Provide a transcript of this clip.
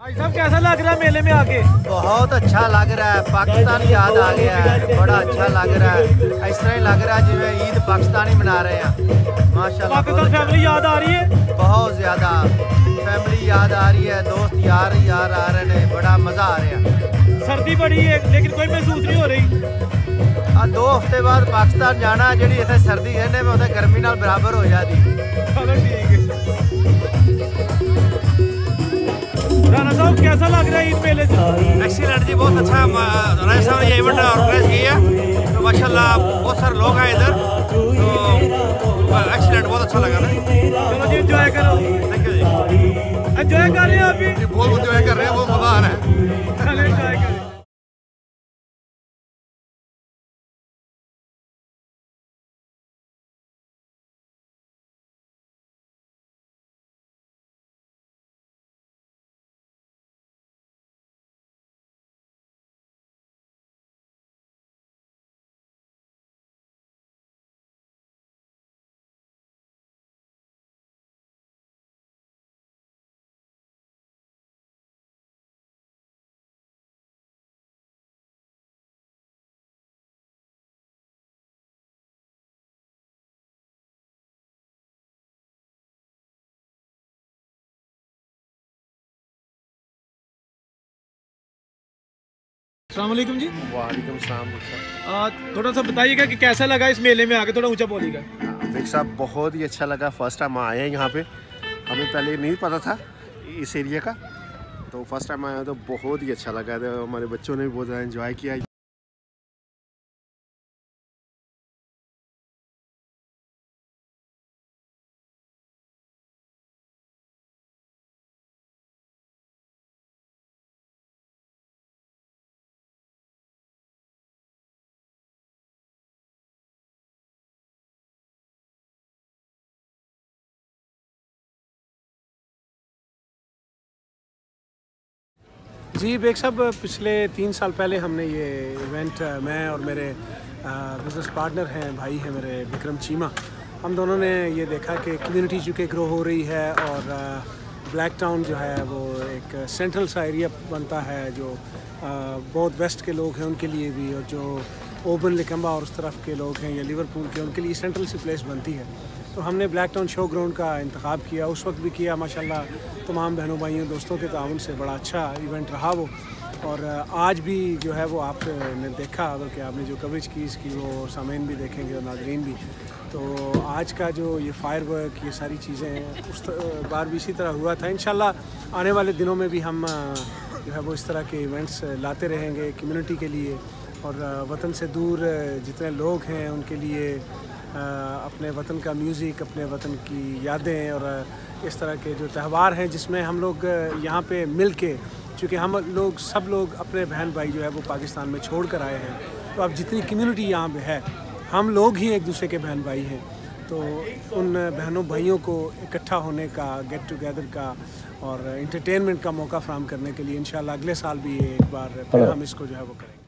भाई साहब कैसा लग रहा है मेले में आके? बहुत अच्छा लग रहा है, पाकिस्तान याद आ गया है, बड़ा अच्छा लग रहा है। इस तरह लग रहा है जिवें ईद पाकिस्तानी मना रहे हैं। माशाल्लाह पाकिस्तान फैमिली याद आ रही है, बहुत ज़्यादा फैमिली याद आ रही है, दोस्त यार आ रहे हैं, बड़ा मज़ा आ रहा है। सर्दी बड़ी है लेकिन कोई महसूस नहीं हो रही। 2 हफ्ते बाद पाकिस्तान जाना, जी इतने सर्दी कहने में उसे गर्मी नाल बराबर हो जाती। चलो ठीक है। राणा साहब कैसा लग रहा है ईद मेले से? एक्सीलेंट जी, बहुत अच्छा राणा साहब ने ये इवेंट ऑर्गेनाइज किया है, तो माशाल्लाह बहुत सारे लोग हैं इधर, तो एक्सीलेंट, बहुत अच्छा लगा ना। चलो जी एंजॉय करो। थैंक यू जी। एंजॉय कर रहे हैं आप भी? बहुत एंजॉय कर रहे हैं, बहुत मजा आ रहा है। चलो एंजॉय करो। अस्सलाम वालेकुम जी। वालेकुम सलाम। थोड़ा सा बताइएगा कि कैसा लगा इस मेले में आके, थोड़ा ऊंचा बोलिएगा। देख साहब, बहुत ही अच्छा लगा। फर्स्ट टाइम आए हैं यहाँ पे, हमें पहले नहीं पता था इस एरिया का, तो फर्स्ट टाइम आया तो बहुत ही अच्छा लगा। तो हमारे बच्चों ने भी बहुत ज़्यादा एंजॉय किया। जी बेग साहब, पिछले 3 साल पहले हमने ये इवेंट, मैं और मेरे बिज़नेस पार्टनर हैं, भाई हैं मेरे विक्रम चीमा, हम दोनों ने ये देखा कि कम्युनिटी चूँकि ग्रो हो रही है और ब्लैक टाउन जो है वो एक सेंट्रल सा एरिया बनता है, जो बहुत वेस्ट के लोग हैं उनके लिए भी, और जो ओबन लिकम्बा और उस तरफ के लोग हैं या लिवरपूल के, उनके लिए सेंट्रल सी प्लेस बनती है। तो हमने ब्लैक टाउन शो ग्राउंड का इंतखाब किया, उस वक्त भी किया। माशाल्लाह तमाम बहनों भाइयों दोस्तों के ताउन से बड़ा अच्छा इवेंट रहा वो, और आज भी जो है वो आपने देखा, बल्कि आपने जो कवरेज की इसकी वो सामीन भी देखेंगे और नाज़रीन भी। तो आज का जो ये फायर वर्क, ये सारी चीज़ें उस बार भी इसी तरह हुआ था। इंशाल्लाह आने वाले दिनों में भी हम जो है वो इस तरह के इवेंट्स लाते रहेंगे कम्युनिटी के लिए, और वतन से दूर जितने लोग हैं उनके लिए अपने वतन का म्यूज़िक, अपने वतन की यादें, और इस तरह के जो त्यौहार हैं जिसमें हम लोग यहाँ पे मिल के, चूँकि हम लोग सब लोग अपने बहन भाई जो है वो पाकिस्तान में छोड़ कर आए हैं, तो अब जितनी कम्युनिटी यहाँ पे है हम लोग ही एक दूसरे के बहन भाई हैं, तो उन बहनों भाइयों को इकट्ठा होने का, गेट टुगेदर का और इंटरटेनमेंट का मौका फ़राहम करने के लिए इंशाल्लाह अगले साल भी एक बार फिर हम इसको जो है वो करेंगे।